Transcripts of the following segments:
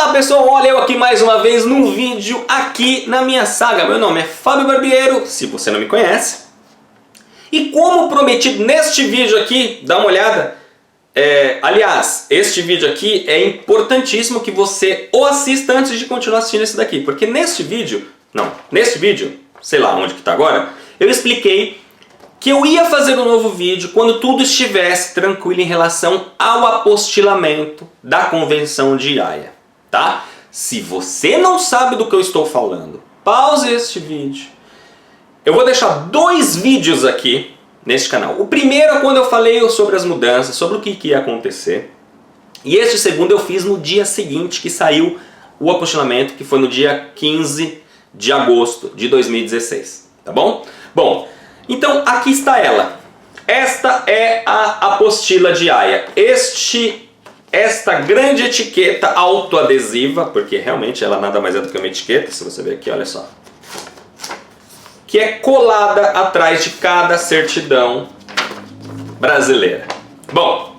Olá pessoal, olha eu aqui mais uma vez num vídeo aqui na minha saga. Meu nome é Fábio Barbiero, se você não me conhece. E como prometido neste vídeo aqui, dá uma olhada. Aliás, este vídeo aqui é importantíssimo que você o assista antes de continuar assistindo esse daqui. Porque neste vídeo, sei lá onde que tá agora, eu expliquei que eu ia fazer um novo vídeo quando tudo estivesse tranquilo em relação ao apostilamento da Convenção de Haia, tá? Se você não sabe do que eu estou falando, pause este vídeo. Eu vou deixar dois vídeos aqui neste canal. O primeiro é quando eu falei sobre as mudanças, sobre o que ia acontecer. E este segundo eu fiz no dia seguinte que saiu o apostilamento, que foi no dia 15 de agosto de 2016, tá bom? Bom, então aqui está ela. Esta é a apostila de Haia. Esta grande etiqueta autoadesiva, porque realmente ela nada mais é do que uma etiqueta, se você ver aqui, olha só. Que é colada atrás de cada certidão brasileira. Bom,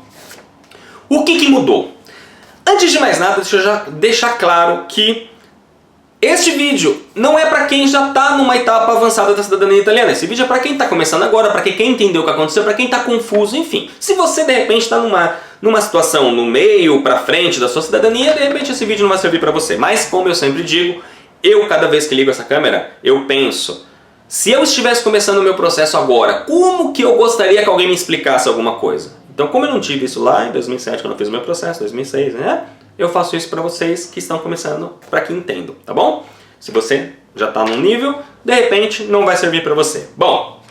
o que mudou? Antes de mais nada, deixa eu já deixar claro que este vídeo não é para quem já está numa etapa avançada da cidadania italiana. Esse vídeo é para quem está começando agora, para quem quer entender o que aconteceu, para quem está confuso, enfim. Se você de repente está numa situação no meio, para frente da sua cidadania, de repente esse vídeo não vai servir para você. Mas como eu sempre digo, cada vez que ligo essa câmera, eu penso: se eu estivesse começando o meu processo agora, como que eu gostaria que alguém me explicasse alguma coisa? Então, como eu não tive isso lá em 2007, quando eu fiz o meu processo, 2006, né? Eu faço isso para vocês que estão começando, para que entendam, tá bom? Se você já está num nível, de repente não vai servir para você. Bom,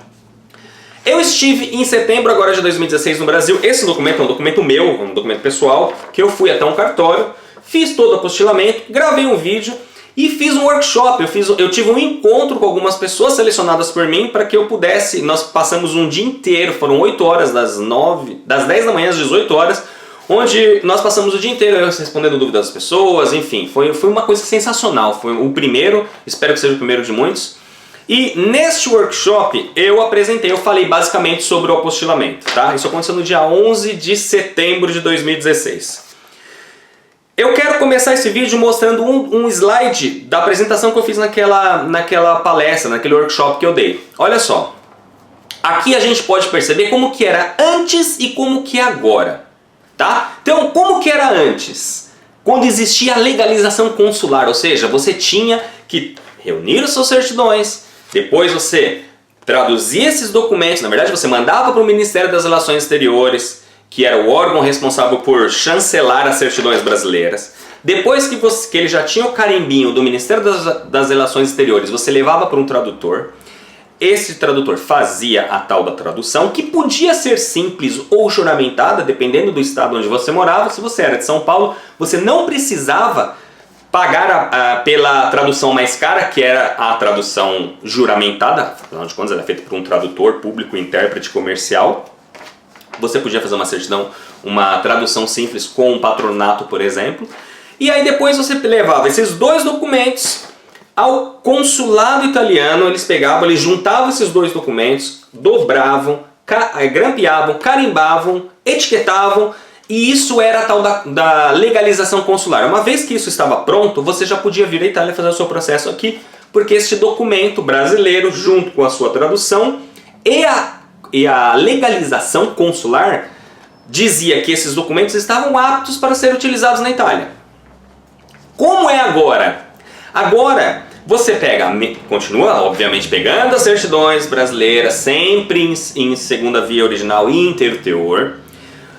eu estive em setembro agora de 2016 no Brasil. Esse documento é um documento meu, um documento pessoal, que eu fui até um cartório, fiz todo o apostilamento, gravei um vídeo e fiz um workshop. Eu tive um encontro com algumas pessoas selecionadas por mim para que eu pudesse. Nós passamos um dia inteiro, foram 8 horas, das 10 da manhã às 18 horas, onde nós passamos o dia inteiro respondendo dúvidas das pessoas, enfim, foi uma coisa sensacional. Foi o primeiro, espero que seja o primeiro de muitos. E neste workshop eu falei basicamente sobre o apostilamento, tá? Isso aconteceu no dia 11 de setembro de 2016. Eu quero começar esse vídeo mostrando um slide da apresentação que eu fiz naquela palestra, naquele workshop que eu dei. Olha só, aqui a gente pode perceber como que era antes e como que é agora. Tá? Então, como que era antes? Quando existia a legalização consular, ou seja, você tinha que reunir os seus certidões, depois você traduzia esses documentos, na verdade você mandava para o Ministério das Relações Exteriores, que era o órgão responsável por chancelar as certidões brasileiras. Depois que ele já tinha o carimbinho do Ministério das Relações Exteriores, você levava para um tradutor. Esse tradutor fazia a tal da tradução, que podia ser simples ou juramentada, dependendo do estado onde você morava. Se você era de São Paulo, você não precisava pagar pela tradução mais cara, que era a tradução juramentada. Afinal de contas, ela é feita por um tradutor público, intérprete comercial. Você podia fazer uma certidão, uma tradução simples com um patronato, por exemplo. E aí depois você levava esses dois documentos ao consulado italiano. Eles juntavam esses dois documentos, dobravam, grampeavam, carimbavam, etiquetavam, e isso era a tal da legalização consular. Uma vez que isso estava pronto, você já podia vir à Itália fazer o seu processo aqui, porque este documento brasileiro, junto com a sua tradução e a legalização consular, dizia que esses documentos estavam aptos para ser utilizados na Itália. Como é agora? Agora você continua obviamente pegando as certidões brasileiras, sempre em segunda via original e interteor.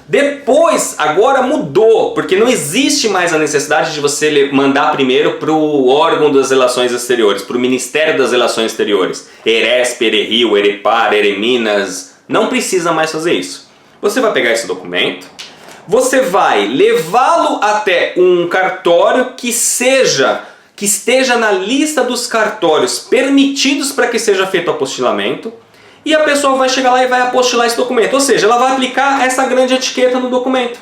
Depois, agora mudou, porque não existe mais a necessidade de você mandar primeiro para o órgão das relações exteriores, para o Ministério das Relações Exteriores. ERESP, ERERIO, EREPAR, EREMINAS, não precisa mais fazer isso. Você vai pegar esse documento, você vai levá-lo até um cartório que esteja na lista dos cartórios permitidos para que seja feito o apostilamento, e a pessoa vai chegar lá e vai apostilar esse documento, ou seja, ela vai aplicar essa grande etiqueta no documento.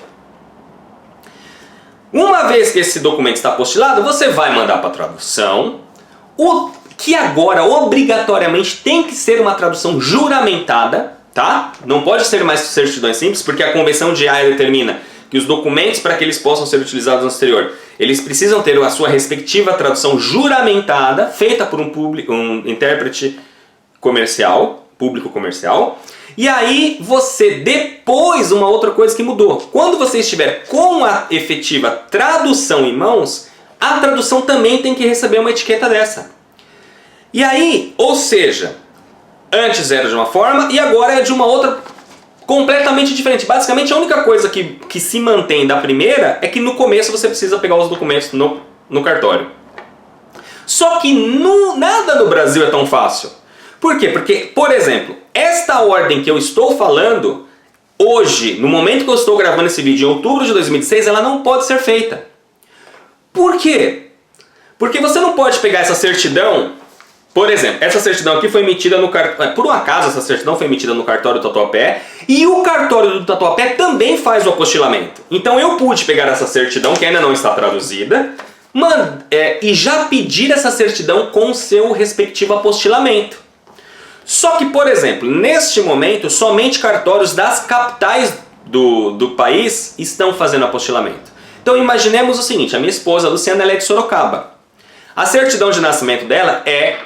Uma vez que esse documento está apostilado, você vai mandar para tradução, o que agora obrigatoriamente tem que ser uma tradução juramentada, tá? Não pode ser mais certidões simples, porque a Convenção de Haia determina que os documentos, para que eles possam ser utilizados no exterior, eles precisam ter a sua respectiva tradução juramentada, feita por um intérprete comercial, público comercial. E aí você, depois, uma outra coisa que mudou. Quando você estiver com a efetiva tradução em mãos, a tradução também tem que receber uma etiqueta dessa. E aí, ou seja, antes era de uma forma e agora é de uma outra completamente diferente. Basicamente a única coisa que se mantém da primeira é que no começo você precisa pegar os documentos no cartório. Só que nada no Brasil é tão fácil. Por quê? Porque, por exemplo, esta ordem que eu estou falando, hoje, no momento que eu estou gravando esse vídeo, em outubro de 2016, ela não pode ser feita. Por quê? Porque você não pode pegar essa certidão, por exemplo, essa certidão aqui foi emitida no cartório, por um acaso essa certidão foi emitida no cartório do Tatuapé, e o cartório do Tatuapé também faz o apostilamento. Então eu pude pegar essa certidão, que ainda não está traduzida, e já pedir essa certidão com seu respectivo apostilamento. Só que, por exemplo, neste momento, somente cartórios das capitais do país estão fazendo apostilamento. Então imaginemos o seguinte, a minha esposa, a Luciana, ela é de Sorocaba. A certidão de nascimento dela é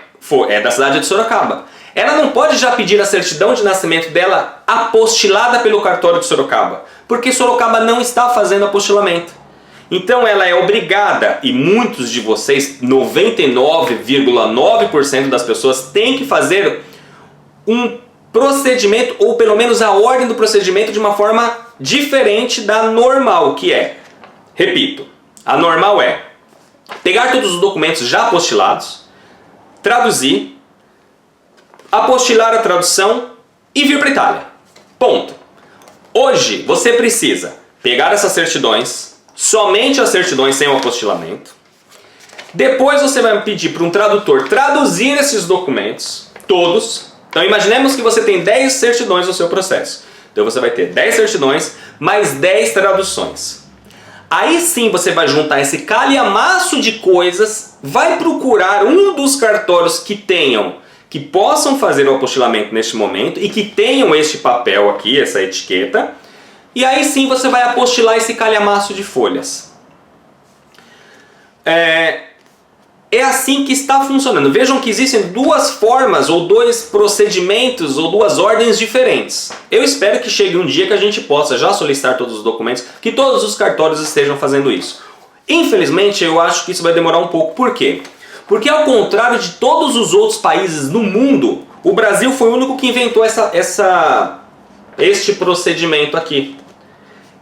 da cidade de Sorocaba. Ela não pode já pedir a certidão de nascimento dela apostilada pelo cartório de Sorocaba, porque Sorocaba não está fazendo apostilamento. Então ela é obrigada, e muitos de vocês, 99,9% das pessoas, têm que fazer um procedimento, ou pelo menos a ordem do procedimento, de uma forma diferente da normal, que é, repito, a normal é pegar todos os documentos já apostilados, traduzir, apostilar a tradução e vir para a Itália. Ponto. Hoje você precisa pegar essas certidões, somente as certidões sem o apostilamento. Depois você vai pedir para um tradutor traduzir esses documentos, todos. Então imaginemos que você tem 10 certidões no seu processo. Então você vai ter 10 certidões mais 10 traduções. Aí sim você vai juntar esse calhamaço de coisas, vai procurar um dos cartórios que possam fazer o apostilamento neste momento e que tenham este papel aqui, essa etiqueta. E aí sim você vai apostilar esse calhamaço de folhas. É assim que está funcionando. Vejam que existem duas formas, ou dois procedimentos, ou duas ordens diferentes. Eu espero que chegue um dia que a gente possa já solicitar todos os documentos, que todos os cartórios estejam fazendo isso. Infelizmente, eu acho que isso vai demorar um pouco. Por quê? Porque ao contrário de todos os outros países no mundo, o Brasil foi o único que inventou este procedimento aqui.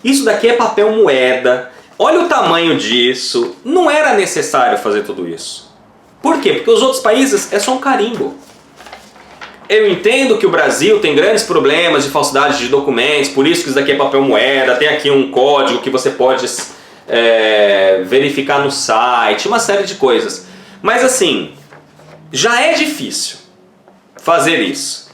Isso daqui é papel moeda. Olha o tamanho disso, não era necessário fazer tudo isso. Por quê? Porque os outros países é só um carimbo. Eu entendo que o Brasil tem grandes problemas de falsidade de documentos, por isso que isso daqui é papel moeda, tem aqui um código que você pode verificar no site, uma série de coisas. Mas assim, já é difícil fazer isso.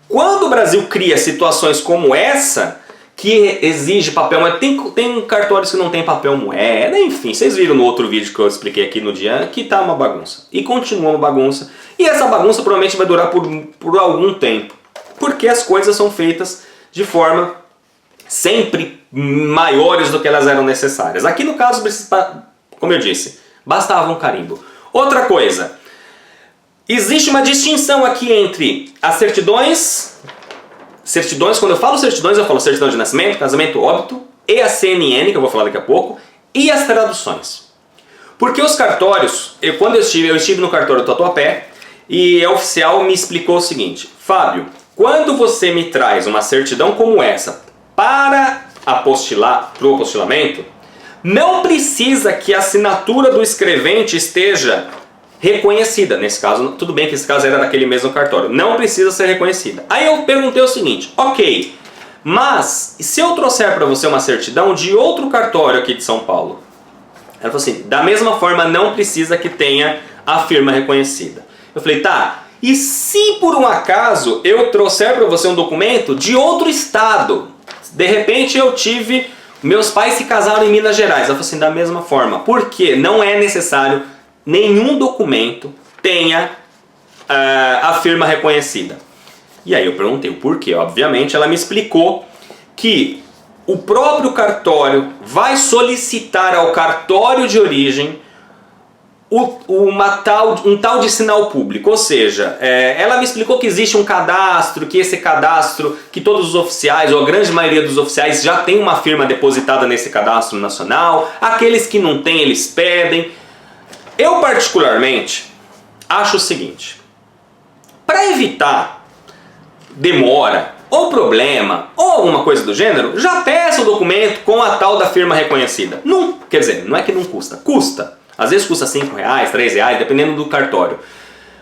Quando o Brasil cria situações como essa, que exige papel moeda, tem cartórios que não tem papel moeda, enfim, vocês viram no outro vídeo que eu expliquei aqui no dia, que tá uma bagunça. E continua uma bagunça, e essa bagunça provavelmente vai durar por algum tempo, porque as coisas são feitas de forma sempre maiores do que elas eram necessárias. Aqui no caso, como eu disse, bastava um carimbo. Outra coisa, existe uma distinção aqui entre as certidões, quando eu falo certidões, eu falo certidão de nascimento, casamento, óbito, e a CNN, que eu vou falar daqui a pouco, e as traduções. Porque os cartórios, quando eu estive no cartório do Tatuapé, e a oficial me explicou o seguinte: Fábio, quando você me traz uma certidão como essa para apostilar, para o apostilamento, não precisa que a assinatura do escrevente esteja reconhecida. Nesse caso, tudo bem que esse caso era daquele mesmo cartório, não precisa ser reconhecida. Aí eu perguntei o seguinte: ok, mas se eu trouxer para você uma certidão de outro cartório aqui de São Paulo? Ela falou assim: da mesma forma não precisa que tenha a firma reconhecida. Eu falei: tá, e se por um acaso eu trouxer para você um documento de outro estado? De repente meus pais se casaram em Minas Gerais. Ela falou assim: da mesma forma, porque não é necessário nenhum documento tenha a firma reconhecida. E aí eu perguntei o porquê. Obviamente ela me explicou que o próprio cartório vai solicitar ao cartório de origem um tal de sinal público, ou seja, ela me explicou que existe um cadastro, que esse cadastro, que todos os oficiais, ou a grande maioria dos oficiais já tem uma firma depositada nesse cadastro nacional, aqueles que não têm eles pedem. Eu particularmente acho o seguinte, para evitar demora, ou problema, ou alguma coisa do gênero, já peça o documento com a tal da firma reconhecida. Não, quer dizer, não é que não custa, custa. Às vezes custa R$5, R$3, dependendo do cartório.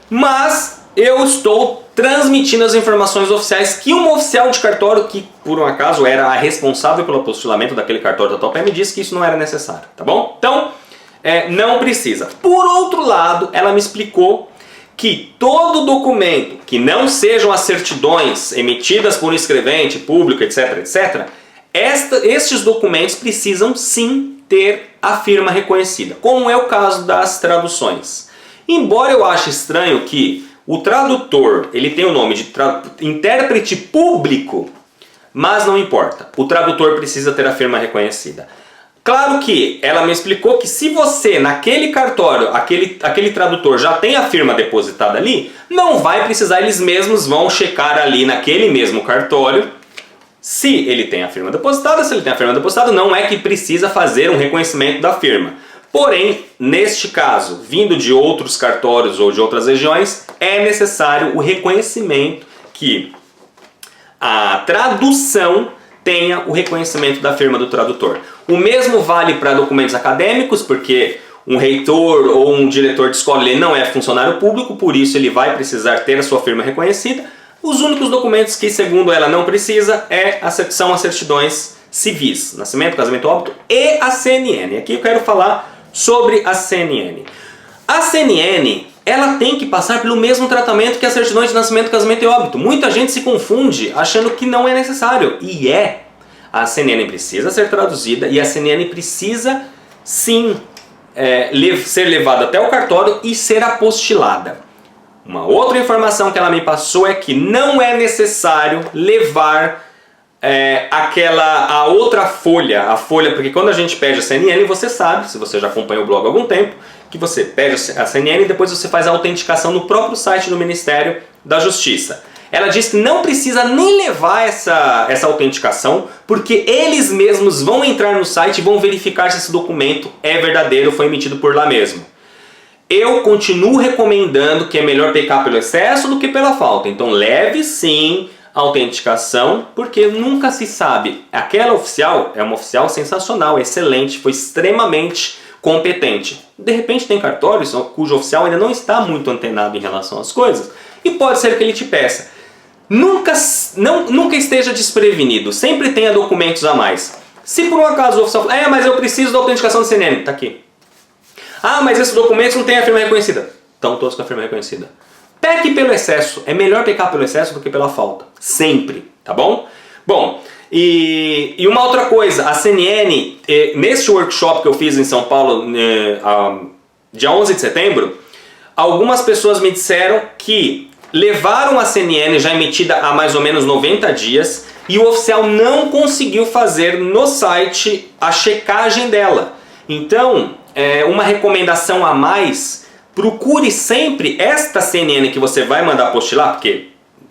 Mas eu estou transmitindo as informações oficiais que um oficial de cartório, que por um acaso era a responsável pelo apostilamento daquele cartório da Taupe, me disse que isso não era necessário, tá bom? Então, não precisa. Por outro lado, ela me explicou que todo documento que não sejam as certidões emitidas por um escrevente público, etc, etc, estes documentos precisam sim ter a firma reconhecida, como é o caso das traduções. Embora eu ache estranho que o tradutor ele tem o nome de intérprete público, mas não importa, o tradutor precisa ter a firma reconhecida. Claro que ela me explicou que se você naquele cartório, aquele tradutor já tem a firma depositada ali, não vai precisar, eles mesmos vão checar ali naquele mesmo cartório se ele tem a firma depositada. Se ele tem a firma depositada, não é que precisa fazer um reconhecimento da firma. Porém, neste caso, vindo de outros cartórios ou de outras regiões, é necessário o reconhecimento que a tradução tenha o reconhecimento da firma do tradutor. O mesmo vale para documentos acadêmicos, porque um reitor ou um diretor de escola ele não é funcionário público, por isso ele vai precisar ter a sua firma reconhecida. Os únicos documentos que, segundo ela, não precisa são as certidões civis, nascimento, casamento, óbito e a CNN. Aqui eu quero falar sobre a CNN. A CNN, ela tem que passar pelo mesmo tratamento que as certidões de nascimento, casamento e óbito. Muita gente se confunde achando que não é necessário. E a CNN precisa ser traduzida e a CNN precisa sim ser levada até o cartório e ser apostilada. Uma outra informação que ela me passou é que não é necessário levar a outra folha, porque quando a gente pede a CNN, você sabe, se você já acompanha o blog há algum tempo, que você pede a CNN e depois você faz a autenticação no próprio site do Ministério da Justiça. Ela diz que não precisa nem levar essa autenticação, porque eles mesmos vão entrar no site e vão verificar se esse documento é verdadeiro, foi emitido por lá mesmo. Eu continuo recomendando que é melhor pecar pelo excesso do que pela falta. Então leve sim a autenticação, porque nunca se sabe. Aquela oficial é uma oficial sensacional, excelente, foi extremamente competente. De repente tem cartórios cujo oficial ainda não está muito antenado em relação às coisas e pode ser que ele te peça. Nunca esteja desprevenido, sempre tenha documentos a mais. Se por um acaso o oficial fala, mas eu preciso da autenticação do CNN, tá aqui. Mas esses documentos não têm a firma reconhecida. Estão todos com a firma reconhecida. Peque pelo excesso. É melhor pecar pelo excesso do que pela falta. Sempre, tá bom? Bom, e uma outra coisa. A CNN, neste workshop que eu fiz em São Paulo, dia 11 de setembro, algumas pessoas me disseram que levaram a CNN já emitida há mais ou menos 90 dias e o oficial não conseguiu fazer no site a checagem dela. Então, uma recomendação a mais, procure sempre esta CNN que você vai mandar apostilar, porque,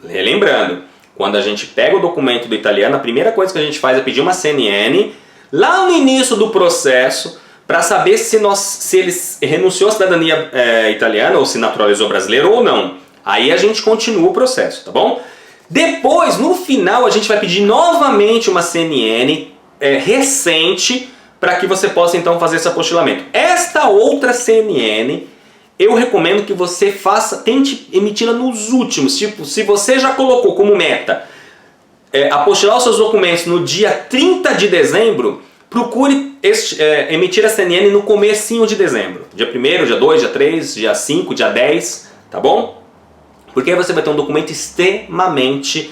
relembrando, quando a gente pega o documento do italiano, a primeira coisa que a gente faz é pedir uma CNN lá no início do processo para saber se ele renunciou à cidadania italiana ou se naturalizou brasileiro ou não. Aí a gente continua o processo, tá bom? Depois, no final, a gente vai pedir novamente uma CNN recente para que você possa então fazer esse apostilamento. Esta outra CNN, eu recomendo que você tente emiti-la nos últimos. Tipo, se você já colocou como meta apostilar os seus documentos no dia 30 de dezembro, procure emitir a CNN no comecinho de dezembro. Dia 1º, dia 2, dia 3, dia 5, dia 10, tá bom? Porque aí você vai ter um documento extremamente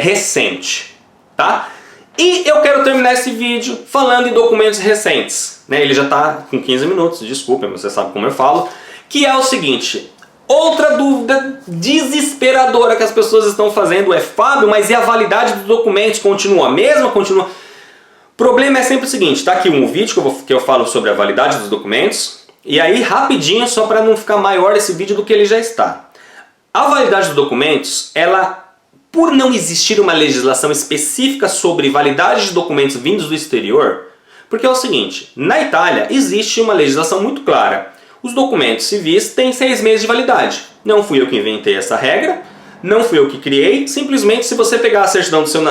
recente, tá? E eu quero terminar esse vídeo falando em documentos recentes. Ele já está com 15 minutos, desculpem, você sabe como eu falo. Que é o seguinte, outra dúvida desesperadora que as pessoas estão fazendo é: Fábio, mas e a validade dos documentos? Continua a mesma? Continua? O problema é sempre o seguinte, tá aqui um vídeo que eu falo sobre a validade dos documentos, e aí rapidinho, só para não ficar maior esse vídeo do que ele já está. A validade dos documentos, ela, por não existir uma legislação específica sobre validade de documentos vindos do exterior, porque é o seguinte, na Itália existe uma legislação muito clara. Os documentos civis têm 6 meses de validade. Não fui eu que inventei essa regra, não fui eu que criei, simplesmente se você pegar a certidão do seu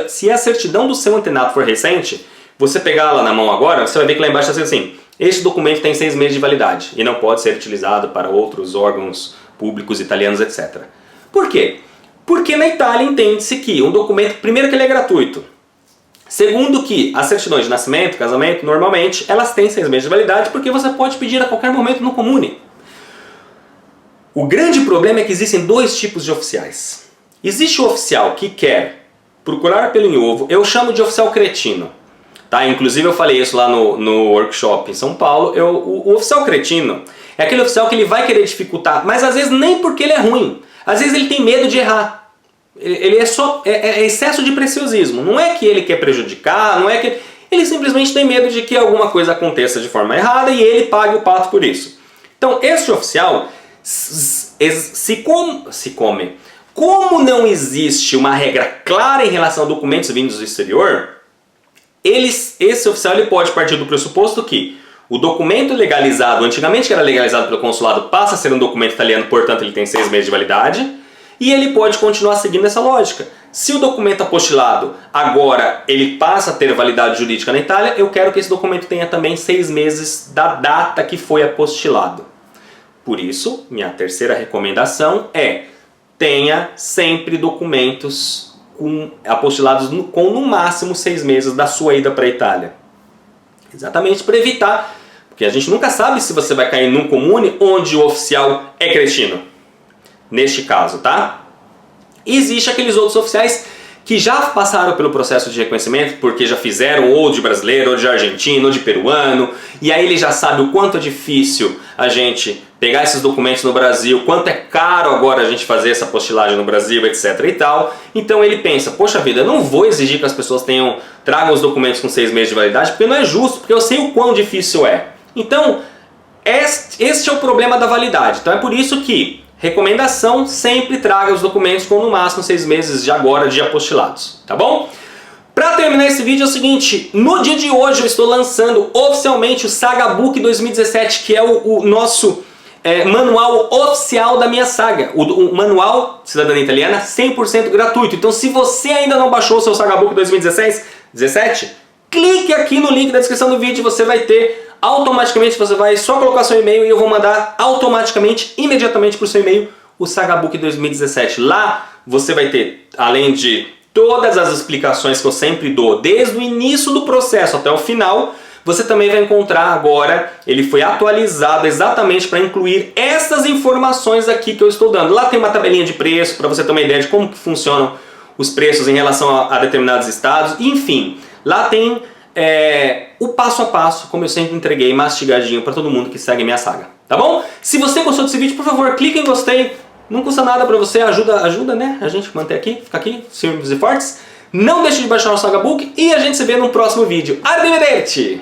se a certidão do seu antenato for recente, você pegar ela na mão agora, você vai ver que lá embaixo está assim, este documento tem 6 meses de validade e não pode ser utilizado para outros órgãos públicos italianos, etc. Por quê? Porque na Itália entende-se que um documento, primeiro que ele é gratuito, segundo que as certidões de nascimento, casamento, normalmente, elas têm 6 meses de validade porque você pode pedir a qualquer momento no Comune. O grande problema é que existem 2 tipos de oficiais. Existe o oficial que quer procurar pelo em ovo, eu chamo de oficial cretino. Tá? Inclusive eu falei isso lá no workshop em São Paulo. O oficial cretino é aquele oficial que ele vai querer dificultar, mas às vezes nem porque ele é ruim. Às vezes ele tem medo de errar. Ele é só excesso de preciosismo. Não é que ele quer prejudicar, não é que... Ele simplesmente tem medo de que alguma coisa aconteça de forma errada e ele pague o pato por isso. Então este oficial se come. Como não existe uma regra clara em relação a documentos vindos do exterior, esse oficial ele pode partir do pressuposto que o documento legalizado, antigamente que era legalizado pelo consulado, passa a ser um documento italiano, portanto ele tem 6 meses de validade, e ele pode continuar seguindo essa lógica. Se o documento apostilado agora ele passa a ter validade jurídica na Itália, eu quero que esse documento tenha também 6 meses da data que foi apostilado. Por isso, minha terceira recomendação é: tenha sempre documentos apostilados com no máximo 6 meses da sua ida para a Itália. Exatamente para evitar, porque a gente nunca sabe se você vai cair num comune onde o oficial é cretino. Neste caso, tá? E existe aqueles outros oficiais que já passaram pelo processo de reconhecimento, porque já fizeram ou de brasileiro, ou de argentino, ou de peruano, e aí ele já sabe o quanto é difícil a gente pegar esses documentos no Brasil, quanto é caro agora a gente fazer essa apostilagem no Brasil, etc e tal. Então ele pensa, poxa vida, eu não vou exigir que as pessoas tragam os documentos com 6 meses de validade, porque não é justo, porque eu sei o quão difícil é. Então, este é o problema da validade. Então é por isso que recomendação, sempre traga os documentos com no máximo 6 meses de agora de apostilados, tá bom? Para terminar esse vídeo é o seguinte, no dia de hoje eu estou lançando oficialmente o Saga Book 2017, que é o nosso manual oficial da minha saga. O manual Cidadania Italiana 100% gratuito. Então se você ainda não baixou o seu Saga Book 2017, clique aqui no link da descrição do vídeo, você vai ter automaticamente, você vai só colocar seu e-mail e eu vou mandar automaticamente, imediatamente para o seu e-mail, o Saga Book 2017. Lá você vai ter, além de todas as explicações que eu sempre dou, desde o início do processo até o final, você também vai encontrar agora, ele foi atualizado exatamente para incluir essas informações aqui que eu estou dando. Lá tem uma tabelinha de preço, para você ter uma ideia de como que funcionam os preços em relação a determinados estados. Enfim, lá tem o passo a passo, como eu sempre entreguei, mastigadinho para todo mundo que segue minha saga. Tá bom? Se você gostou desse vídeo, por favor, clique em gostei. Não custa nada para você, ajuda, né? A gente manter aqui, ficar aqui, firmes e fortes. Não deixe de baixar o Saga Book e a gente se vê no próximo vídeo. Arrivederci!